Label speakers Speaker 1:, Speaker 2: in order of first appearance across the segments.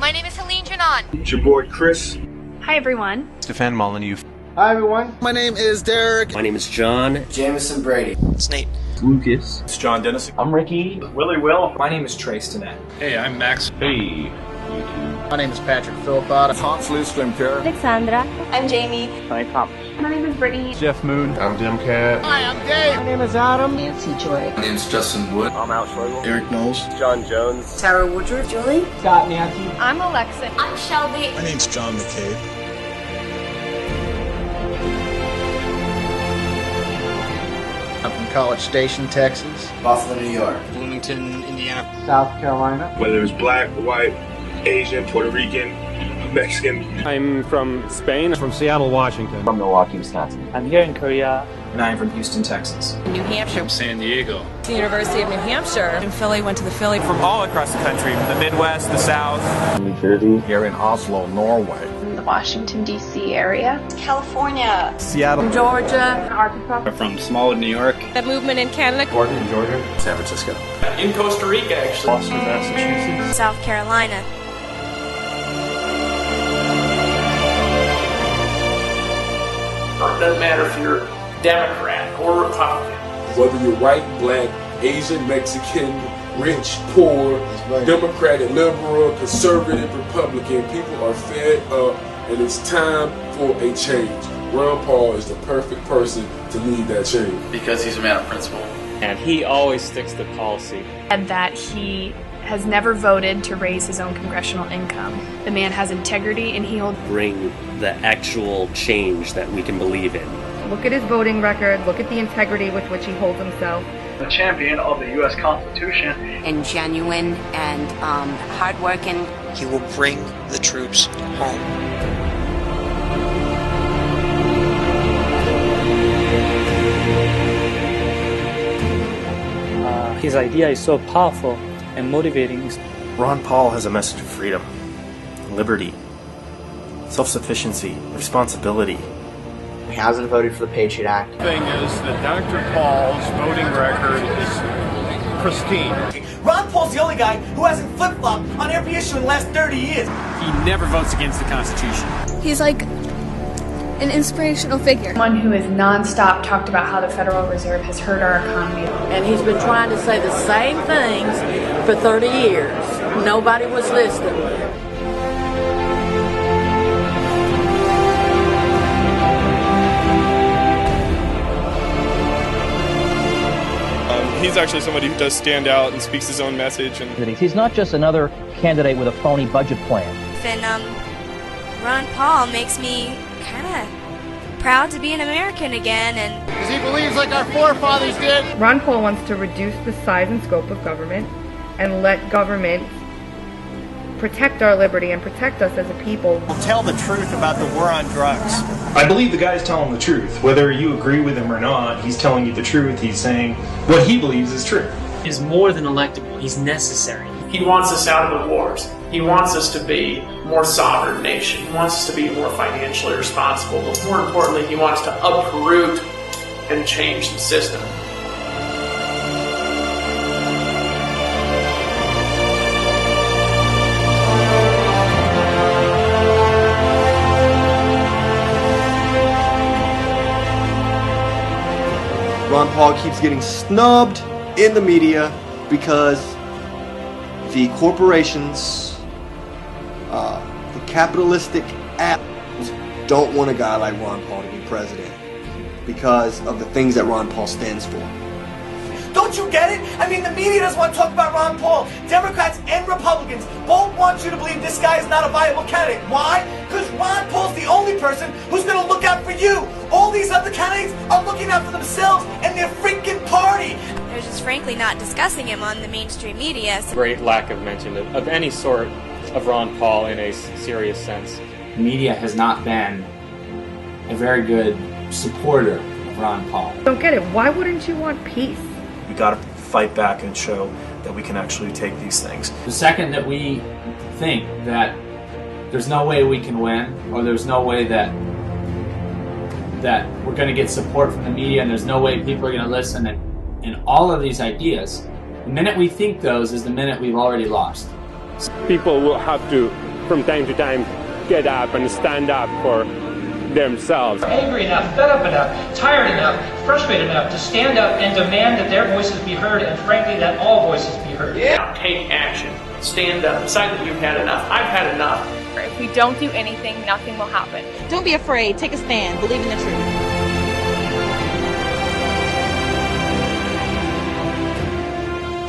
Speaker 1: My name is Helene Janan.
Speaker 2: It's your boy Chris.
Speaker 3: Hi everyone.
Speaker 4: Stefan Molyneux.
Speaker 5: Hi everyone.
Speaker 6: My name is Derek.
Speaker 7: My name is John.
Speaker 8: Jamison Brady.
Speaker 7: It's Nate.
Speaker 9: Lucas.
Speaker 10: It's John Dennison.
Speaker 11: I'm Ricky.
Speaker 12: Willie Will.
Speaker 13: My name is Trace Stinnett.
Speaker 14: Hey, I'm Max.
Speaker 15: Hey.
Speaker 16: My name is Patrick Philpott.
Speaker 17: Hans Slim Terror.
Speaker 18: Alexandra.
Speaker 19: I'm Jamie.
Speaker 20: Hi, Thomas.
Speaker 7: My name is Brittany.
Speaker 18: Jeff Moon.
Speaker 4: I'm Dim Cat.
Speaker 9: Hi, I'm Dave.
Speaker 21: My name is Adam.
Speaker 22: Nancy Joy.
Speaker 23: My name is Justin Wood.
Speaker 24: I'm Al Schlegel.
Speaker 25: Eric Knowles.
Speaker 26: John Jones.
Speaker 27: Tara Woodruff.
Speaker 28: Julie. Scott Nancy.
Speaker 29: I'm Alexa.
Speaker 30: I'm Shelby.
Speaker 31: My name's John McCabe.
Speaker 16: I'm from College Station, Texas.
Speaker 8: Buffalo, New York.
Speaker 32: Bloomington, Indiana.
Speaker 5: South Carolina.
Speaker 2: Whether it's black, white, Asian, Puerto Rican, Mexican.
Speaker 33: I'm from Spain.
Speaker 18: From Seattle, Washington.
Speaker 34: From Milwaukee, Wisconsin.
Speaker 35: I'm here in Korea.
Speaker 13: And I'm from Houston, Texas.
Speaker 36: New Hampshire.
Speaker 14: From San Diego.
Speaker 36: The University of New Hampshire.
Speaker 37: In Philly, went to the Philly.
Speaker 38: From all across the country, the Midwest, the South.
Speaker 4: New Jersey.
Speaker 31: Here in Oslo, Norway.
Speaker 39: From the Washington, D.C. area.
Speaker 19: California.
Speaker 18: Seattle.
Speaker 36: From Georgia.
Speaker 7: Arkansas.
Speaker 14: From Smallwood, New York.
Speaker 36: The movement in Canada.
Speaker 4: Portland, Georgia.
Speaker 6: San Francisco.
Speaker 13: In Costa Rica, actually.
Speaker 4: Boston, Massachusetts.
Speaker 1: South Carolina.
Speaker 12: It doesn't matter if you're Democrat or Republican.
Speaker 40: Whether you're white, black, Asian, Mexican, rich, poor, Democratic, liberal, conservative, Republican, people are fed up and it's time for a change. Ron Paul is the perfect person to lead that change.
Speaker 23: Because he's a man of principle.
Speaker 11: And he always sticks to policy.
Speaker 3: And that he has never voted to raise his own congressional income. The man has integrity and he'll
Speaker 7: bring the actual change that we can believe in.
Speaker 41: Look at his voting record, look at the integrity with which he holds himself.
Speaker 12: The champion of the U.S. Constitution.
Speaker 22: And genuine and hardworking.
Speaker 6: He will bring the troops home.
Speaker 11: His idea is so powerful and motivating.
Speaker 7: Ron Paul has a message of freedom, liberty, self-sufficiency, responsibility.
Speaker 8: He hasn't voted for the Patriot Act.
Speaker 14: The thing is that Dr. Paul's voting record is pristine.
Speaker 42: Ron Paul's the only guy who hasn't flip-flopped on every issue in the last 30 years.
Speaker 38: He never votes against the Constitution.
Speaker 43: He's like an inspirational figure.
Speaker 3: One who has nonstop talked about how the Federal Reserve has hurt our economy.
Speaker 22: And he's been trying to say the same things for 30 years. Nobody was listening.
Speaker 10: He's actually somebody who does stand out and speaks his own message. And
Speaker 44: he's not just another candidate with a phony budget plan.
Speaker 1: And Ron Paul makes me kind of proud to be an American again. And
Speaker 9: because he believes like our forefathers did.
Speaker 41: Ron Paul wants to reduce the size and scope of government and let government protect our liberty and protect us as a people.
Speaker 13: We'll tell the truth about the war on drugs.
Speaker 10: I believe the guy's telling the truth. Whether you agree with him or not, he's telling you the truth. He's saying what he believes is true.
Speaker 45: He's more than electable. He's necessary.
Speaker 12: He wants us out of the wars. He wants us to be a more sovereign nation. He wants us to be more financially responsible. But more importantly, he wants to uproot and change the system.
Speaker 8: Ron Paul keeps getting snubbed in the media because the corporations, the capitalistic assholes don't want a guy like Ron Paul to be president because of the things that Ron Paul stands for.
Speaker 42: Don't you get it? I mean, the media doesn't want to talk about Ron Paul. Democrats and Republicans both want you to believe this guy is not a viable candidate. Why? Because Ron Paul's the only person who's going to look out for you. All these other candidates are looking out for themselves and their freaking party.
Speaker 1: They're just frankly not discussing him on the mainstream media.
Speaker 11: Great lack of mention of any sort of Ron Paul in a serious sense.
Speaker 13: The media has not been a very good supporter of Ron Paul.
Speaker 41: Don't get it. Why wouldn't you want peace?
Speaker 10: We got to fight back and show that we can actually take these things.
Speaker 13: The second that we think that there's no way we can win, or there's no way that we're going to get support from the media, and there's no way people are going to listen, and all of these ideas, the minute we think those is the minute we've already lost.
Speaker 14: People will have to
Speaker 2: from time to time get up and stand up for themselves.
Speaker 4: Angry enough, fed up enough, tired enough, frustrated enough to stand up and demand that their voices be heard, and frankly that all voices be heard.
Speaker 12: Yeah. Take action. Stand up. Decide that you've had enough. I've had enough.
Speaker 5: If we don't do anything, nothing will happen.
Speaker 22: Don't be afraid. Take a stand. Believe in the truth.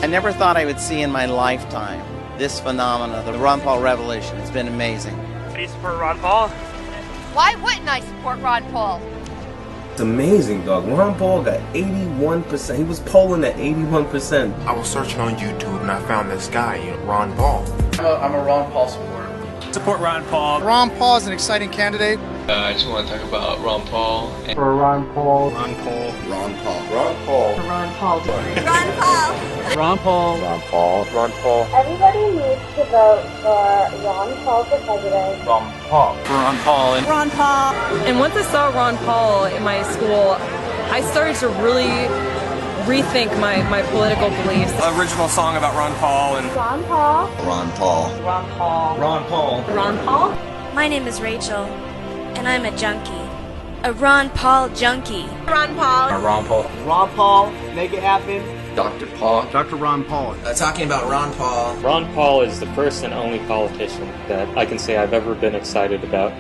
Speaker 15: I never thought I would see in my lifetime this phenomena, the Ron Paul revolution. It's been amazing.
Speaker 16: Do you support Ron Paul?
Speaker 17: Why wouldn't I support Ron Paul?
Speaker 18: It's amazing, dog. Ron Paul got 81%. He was polling at 81%.
Speaker 19: I was searching on YouTube and I found this guy, Ron Paul.
Speaker 23: I'm a Ron Paul supporter.
Speaker 38: Support Ron Paul.
Speaker 9: Ron Paul is an exciting candidate.
Speaker 23: I just want to talk about Ron Paul.
Speaker 18: For Ron Paul.
Speaker 19: Ron Paul. Ron Paul. Ron Paul.
Speaker 22: For Ron Paul.
Speaker 17: Ron Paul.
Speaker 38: Ron Paul.
Speaker 18: Ron Paul. Ron Paul.
Speaker 20: Everybody needs to vote for Ron Paul for president.
Speaker 18: Ron Paul.
Speaker 38: For Ron Paul. And
Speaker 22: Ron Paul.
Speaker 5: And once I saw Ron Paul in my school, I started to really rethink my political beliefs.
Speaker 38: Original song about Ron Paul and
Speaker 20: Ron Paul.
Speaker 19: Ron Paul.
Speaker 22: Ron Paul.
Speaker 18: Ron Paul.
Speaker 22: Ron Paul.
Speaker 1: My name is Rachel, and I'm a junkie. A Ron Paul junkie.
Speaker 22: Ron Paul.
Speaker 19: Ron Paul.
Speaker 18: Ron Paul. Make it happen.
Speaker 23: Dr. Paul.
Speaker 18: Dr. Ron Paul.
Speaker 19: Talking about Ron Paul.
Speaker 11: Ron Paul is the first and only politician that I can say I've ever been excited about.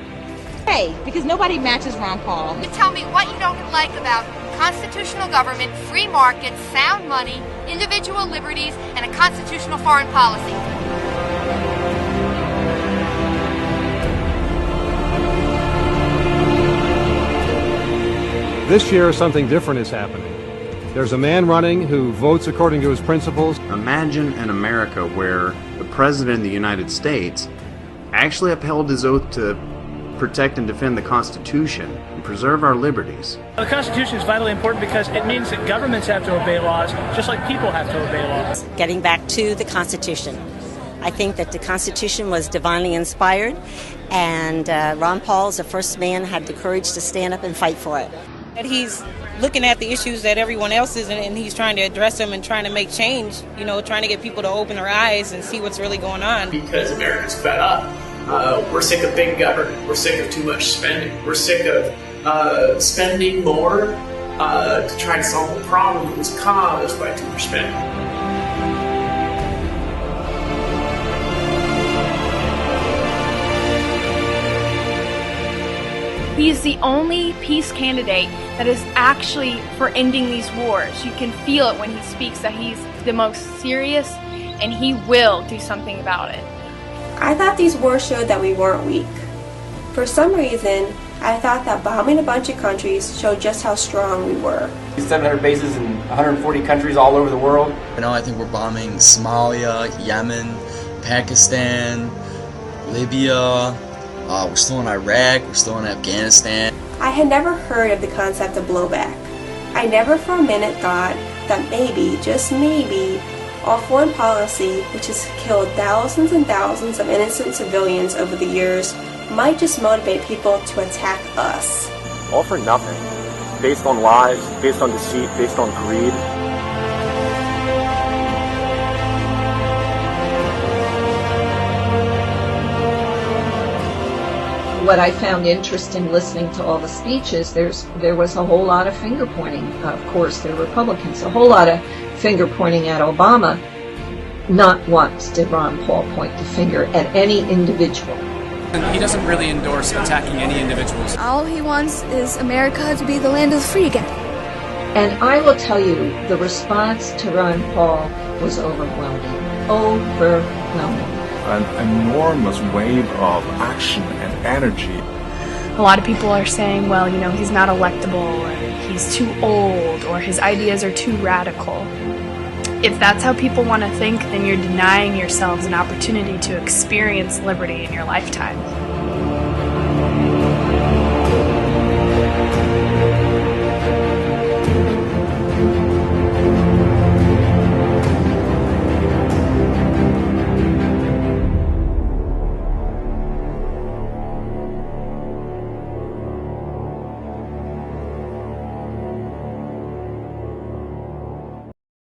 Speaker 22: Hey, because nobody matches Ron Paul.
Speaker 17: You tell me what you don't like about constitutional government, free markets, sound money, individual liberties, and a constitutional foreign policy.
Speaker 14: This year, something different is happening. There's a man running who votes according to his principles.
Speaker 21: Imagine an America where the President of the United States actually upheld his oath to protect and defend the Constitution and preserve our liberties.
Speaker 4: The Constitution is vitally important because it means that governments have to obey laws, just like people have to obey laws.
Speaker 22: Getting back to the Constitution. I think that the Constitution was divinely inspired, and Ron Paul is the first man who had the courage to stand up and fight for it. And he's looking at the issues that everyone else is in, and he's trying to address them and trying to make change, trying to get people to open their eyes and see what's really going on.
Speaker 12: Because America's fed up. We're sick of big government. We're sick of too much spending. We're sick of spending more to try to solve the problem that was caused by too much spending.
Speaker 5: He is the only peace candidate that is actually for ending these wars. You can feel it when he speaks that he's the most serious and he will do something about it.
Speaker 17: I thought these wars showed that we weren't weak. For some reason, I thought that bombing a bunch of countries showed just how strong we were.
Speaker 18: 700 bases in 140 countries all over the world.
Speaker 19: I think we're bombing Somalia, Yemen, Pakistan, Libya. We're still in Iraq, we're still in Afghanistan.
Speaker 17: I had never heard of the concept of blowback. I never for a minute thought that maybe, just maybe, our foreign policy, which has killed thousands and thousands of innocent civilians over the years, might just motivate people to attack us.
Speaker 7: All for nothing. Based on lies, based on deceit, based on greed.
Speaker 22: What I found interesting listening to all the speeches, there was a whole lot of finger pointing. Of course, they're Republicans. A whole lot of finger pointing at Obama. Not once did Ron Paul point the finger at any individual.
Speaker 38: He doesn't really endorse attacking any individuals.
Speaker 43: All he wants is America to be the land of the free again.
Speaker 22: And I will tell you, the response to Ron Paul was overwhelming. Overwhelming.
Speaker 14: An enormous wave of action and energy.
Speaker 3: A lot of people are saying, well, he's not electable, or he's too old, or his ideas are too radical. If that's how people want to think, then you're denying yourselves an opportunity to experience liberty in your lifetime.